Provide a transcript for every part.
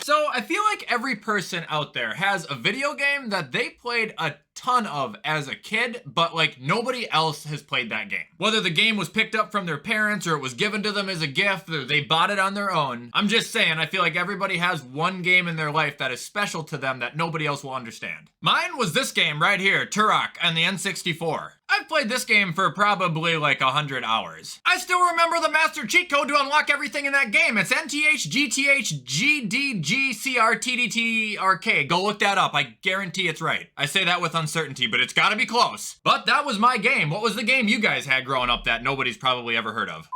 So I feel like every person out there has a video game that they played a ton of as a kid, but like nobody else has played that game. Whether the game was picked up from their parents or it was given to them as a gift or they bought it on their own. I'm just saying, I feel like everybody has one game in their life that is special to them that nobody else will understand. Mine was this game right here, Turok on the N64. I've played this game for probably like 100 hours. I still remember the master cheat code to unlock everything in that game. It's NTHGTHGDGCRTDTRK. Go look that up. I guarantee it's right. I say that with uncertainty, but it's gotta be close. But that was my game. What was the game you guys had growing up that nobody's probably ever heard of?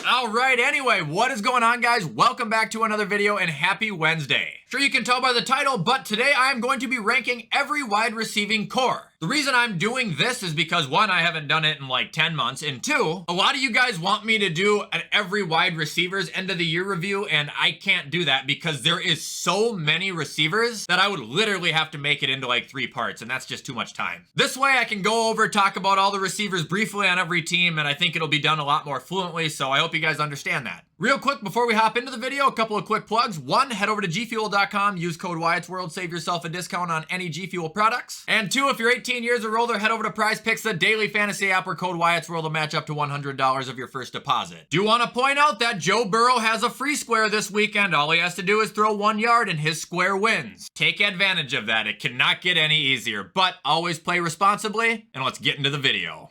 Alright, anyway, what is going on, guys? Welcome back to another video and happy Wednesday. Sure, you can tell by the title, but today I am going to be ranking every wide receiving core. The reason I'm doing this is because, one, I haven't done it in like 10 months, and two, a lot of you guys want me to do an every wide receivers end of the year review, and I can't do that because there is so many receivers that I would literally have to make it into like 3 parts, and that's just too much time. This way I can go over, talk about all the receivers briefly on every team, and I think it'll be done a lot more fluently, so I hope you guys understand that. Real quick, before we hop into the video, a couple of quick plugs. One, head over to gfuel.com, use code WyattzWorld, save yourself a discount on any G Fuel products. And two, if you're 18 years or older, head over to Prize Picks, the daily fantasy app where code WyattzWorld will match up to $100 of your first deposit. Do want to point out that Joe Burrow has a free square this weekend. All he has to do is throw 1 yard and his square wins. Take advantage of that. It cannot get any easier, but always play responsibly, and let's get into the video.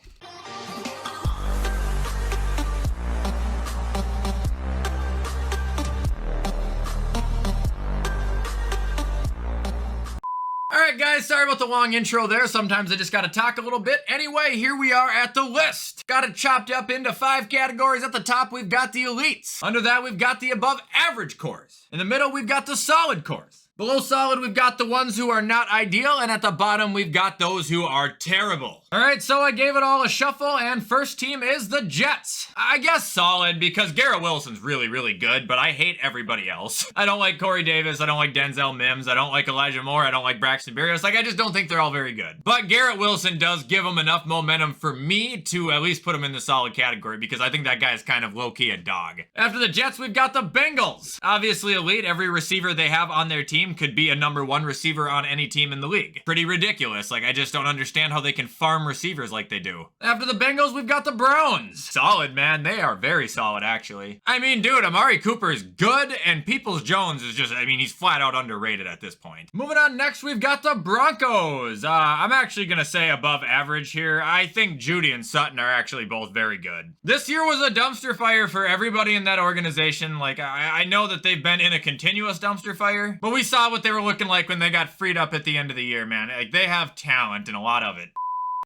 Alright guys, sorry about the long intro there. Sometimes I just gotta talk a little bit. Anyway, here we are at the list. Got it chopped up into 5 categories. At the top, we've got the elites. Under that, we've got the above average cores. In the middle, we've got the solid cores. Below solid, we've got the ones who are not ideal, and at the bottom, we've got those who are terrible. Alright, so I gave it all a shuffle, and first team is the Jets. I guess solid, because Garrett Wilson's really, really good, but I hate everybody else. I don't like Corey Davis, I don't like Denzel Mims, I don't like Elijah Moore, I don't like Braxton Berrios. Like, I just don't think they're all very good. But Garrett Wilson does give him enough momentum for me to at least put him in the solid category, because I think that guy is kind of low-key a dog. After the Jets, we've got the Bengals. Obviously elite, every receiver they have on their team could be a #1 receiver on any team in the league. Pretty ridiculous. Like, I just don't understand how they can farm receivers like they do. After the Bengals, we've got the Browns. Solid, man. They are very solid, actually. I mean, dude, Amari Cooper is good, and Peoples-Jones is just, I mean, he's flat out underrated at this point. Moving on, next, we've got the Broncos. I'm actually gonna say above average here. I think Judy and Sutton are actually both very good. This year was a dumpster fire for everybody in that organization. Like, I know that they've been in a continuous dumpster fire, but we saw what they were looking like when they got freed up at the end of the year, man. Like, they have talent and a lot of it.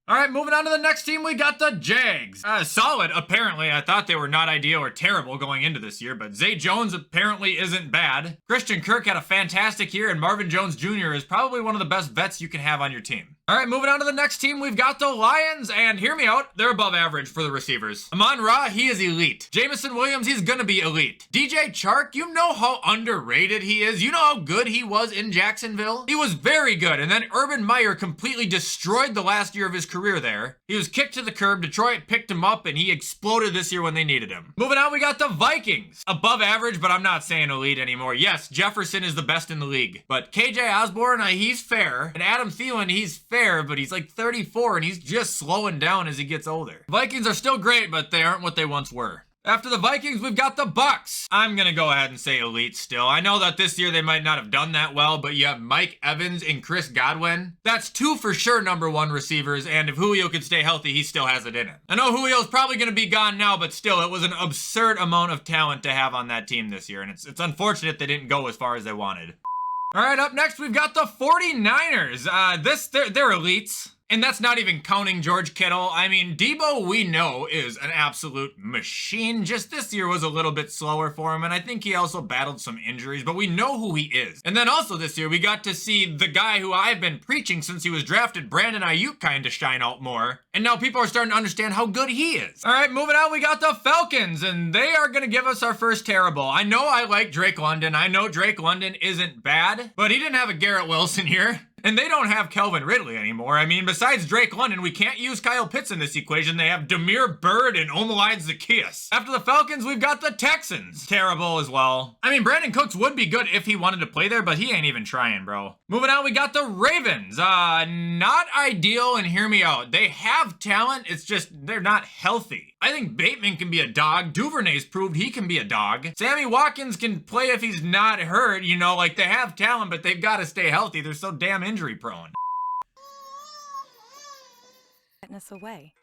Alright, moving on to the next team, we got the Jags. Solid, apparently. I thought they were not ideal or terrible going into this year, but Zay Jones apparently isn't bad. Christian Kirk had a fantastic year, and Marvin Jones Jr. is probably one of the best vets you can have on your team. Alright, moving on to the next team, we've got the Lions, and hear me out, they're above average for the receivers. Amon-Ra, he is elite. Jameson Williams, he's gonna be elite. DJ Chark, you know how underrated he is? You know how good he was in Jacksonville? He was very good, and then Urban Meyer completely destroyed the last year of his career there. He was kicked to the curb, Detroit picked him up, and he exploded this year when they needed him. Moving on, we got the Vikings. Above average, but I'm not saying elite anymore. Yes, Jefferson is the best in the league, but KJ Osborne, he's fair, and Adam Thielen, he's fair, but he's like 34 and he's just slowing down as he gets older. Vikings are still great, but they aren't what they once were. After the Vikings, we've got the Bucks. I'm gonna go ahead and say elite still. I know that this year they might not have done that well, but you have Mike Evans and Chris Godwin. That's 2 for sure #1 receivers, and if Julio could stay healthy, he still has it in him. I know Julio's probably gonna be gone now, but still, it was an absurd amount of talent to have on that team this year, and it's unfortunate they didn't go as far as they wanted. Alright, up next, we've got the 49ers. They're elites. And that's not even counting George Kittle. I mean, Debo, we know, is an absolute machine. Just this year was a little bit slower for him, and I think he also battled some injuries, but we know who he is. And then also this year, we got to see the guy who I've been preaching since he was drafted, Brandon Ayuk, kind of shine out more. And now people are starting to understand how good he is. All right, moving on, we got the Falcons, and they are going to give us our first terrible. I know I like Drake London. I know Drake London isn't bad, but he didn't have a Garrett Wilson here. And they don't have Kelvin Ridley anymore. I mean, besides Drake London, we can't use Kyle Pitts in this equation. They have Demir Bird and Omalide Zacchaeus. After the Falcons, we've got the Texans. Terrible as well. I mean, Brandon Cooks would be good if he wanted to play there, but he ain't even trying, bro. Moving on, we got the Ravens. Not ideal, and hear me out. They have talent, it's just they're not healthy. I think Bateman can be a dog. Duvernay's proved he can be a dog. Sammy Watkins can play if he's not hurt, you know, like they have talent, but they've got to stay healthy. They're so damn injury prone. Away.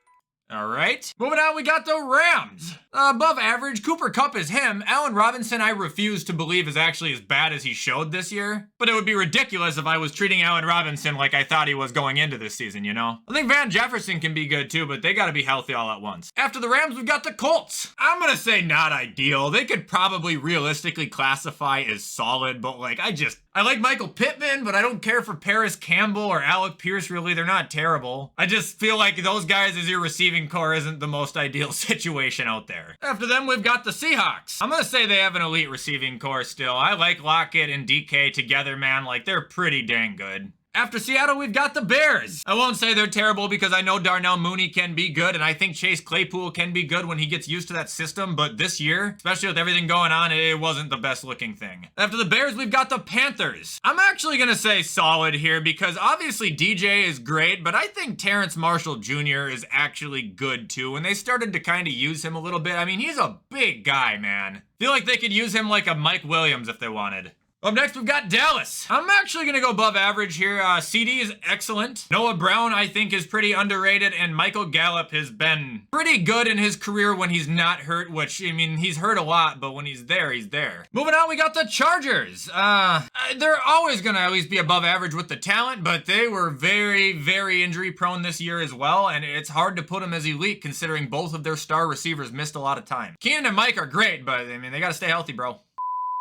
All right. Moving on, we got the Rams. Above average. Cooper Kupp is him. Allen Robinson, I refuse to believe is actually as bad as he showed this year. But it would be ridiculous if I was treating Allen Robinson like I thought he was going into this season, you know? I think Van Jefferson can be good too, but they got to be healthy all at once. After the Rams, we've got the Colts. I'm going to say not ideal. They could probably realistically classify as solid, but like I like Michael Pittman, but I don't care for Paris Campbell or Alec Pierce, really. They're not terrible. I just feel like those guys as your receiving core isn't the most ideal situation out there. After them, we've got the Seahawks. I'm gonna say they have an elite receiving core still. I like Lockett and DK together, man. Like, they're pretty dang good. After Seattle, we've got the Bears. I won't say they're terrible because I know Darnell Mooney can be good, and I think Chase Claypool can be good when he gets used to that system, but this year, especially with everything going on, it wasn't the best looking thing. After the Bears, we've got the Panthers. I'm actually gonna say solid here because obviously DJ is great, but I think Terrence Marshall Jr. is actually good too, and they started to kind of use him a little bit. I mean, he's a big guy, man. Feel like they could use him like a Mike Williams if they wanted. Up next, we've got Dallas. I'm actually going to go above average here. CD is excellent. Noah Brown, I think, is pretty underrated. And Michael Gallup has been pretty good in his career when he's not hurt, which, I mean, he's hurt a lot, but when he's there, he's there. Moving on, we got the Chargers. They're always going to at least be above average with the talent, but they were very, very injury prone this year as well. And it's hard to put them as elite considering both of their star receivers missed a lot of time. Keenan and Mike are great, but, I mean, they got to stay healthy, bro.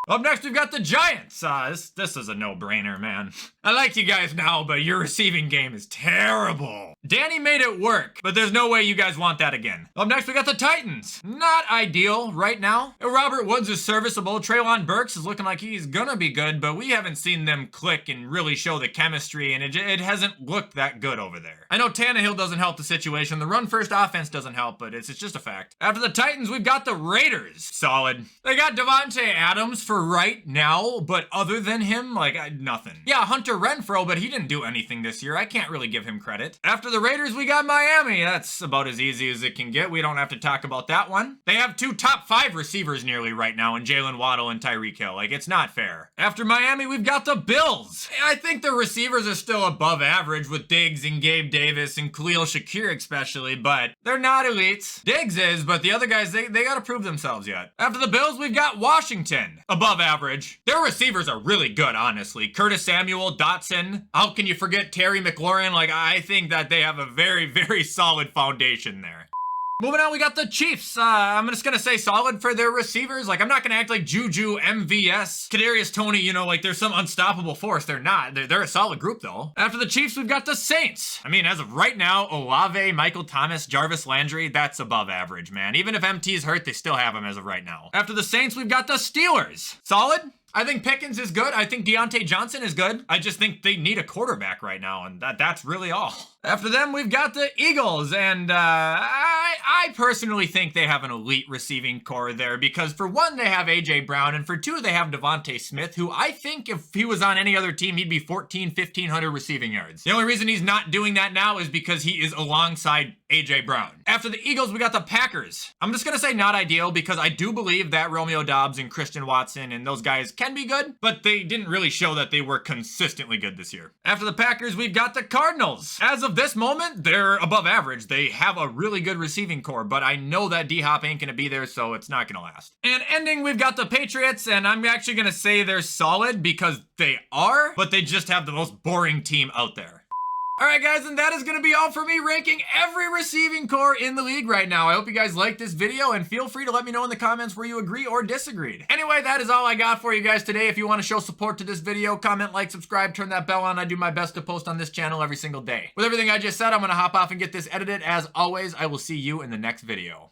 Up next, we've got the Giants. This is a no-brainer, man. I like you guys now, but your receiving game is terrible. Danny made it work, but there's no way you guys want that again. Up next, we got the Titans. Not ideal right now. Robert Woods is serviceable. Treylon Burks is looking like he's gonna be good, but we haven't seen them click and really show the chemistry, and it hasn't looked that good over there. I know Tannehill doesn't help the situation. The run-first offense doesn't help, but it's just a fact. After the Titans, we've got the Raiders. Solid. They got Devontae Adams for right now, but other than him, like, nothing. Yeah, Hunter Renfrow, but he didn't do anything this year. I can't really give him credit. After the Raiders, we got Miami. That's about as easy as it can get. We don't have to talk about that one. They have two top 5 receivers nearly right now in Jalen Waddle and Tyreek Hill. Like, it's not fair. After Miami, we've got the Bills. I think the receivers are still above average with Diggs and Gabe Davis and Khalil Shakir especially, but they're not elites. Diggs is, but the other guys, they gotta prove themselves yet. After the Bills, we've got Washington. Above average. Their receivers are really good, honestly. Curtis Samuel, Dotson. How can you forget Terry McLaurin? Like, I think that they have a very, very solid foundation there. Moving on, we got the Chiefs. I'm just gonna say solid for their receivers. Like, I'm not gonna act like Juju, MVS, Kadarius Toney, you know, like there's some unstoppable force. They're not. They're a solid group, though. After the Chiefs, we've got the Saints. I mean, as of right now, Olave, Michael Thomas, Jarvis Landry, that's above average, man. Even if MT's hurt, they still have him as of right now. After the Saints, we've got the Steelers. Solid. I think Pickens is good. I think Deontay Johnson is good. I just think they need a quarterback right now, and that's really all. After them, we've got the Eagles, and I personally think they have an elite receiving core there because for one, they have A.J. Brown, and for two, they have Devontae Smith, who I think if he was on any other team, he'd be 1,500 receiving yards. The only reason he's not doing that now is because he is alongside A.J. Brown. After the Eagles, we got the Packers. I'm just gonna say not ideal because I do believe that Romeo Doubs and Christian Watson and those guys can be good, but they didn't really show that they were consistently good this year. After the Packers, we've got the Cardinals. As of this moment, they're above average. They have a really good receiving core, but I know that D-Hop ain't gonna be there, so it's not gonna last. And ending, we've got the Patriots, and I'm actually gonna say they're solid because they are, but they just have the most boring team out there. Alright guys, and that is going to be all for me ranking every receiving core in the league right now. I hope you guys liked this video, and feel free to let me know in the comments where you agree or disagreed. Anyway, that is all I got for you guys today. If you want to show support to this video, comment, like, subscribe, turn that bell on. I do my best to post on this channel every single day. With everything I just said, I'm going to hop off and get this edited. As always, I will see you in the next video.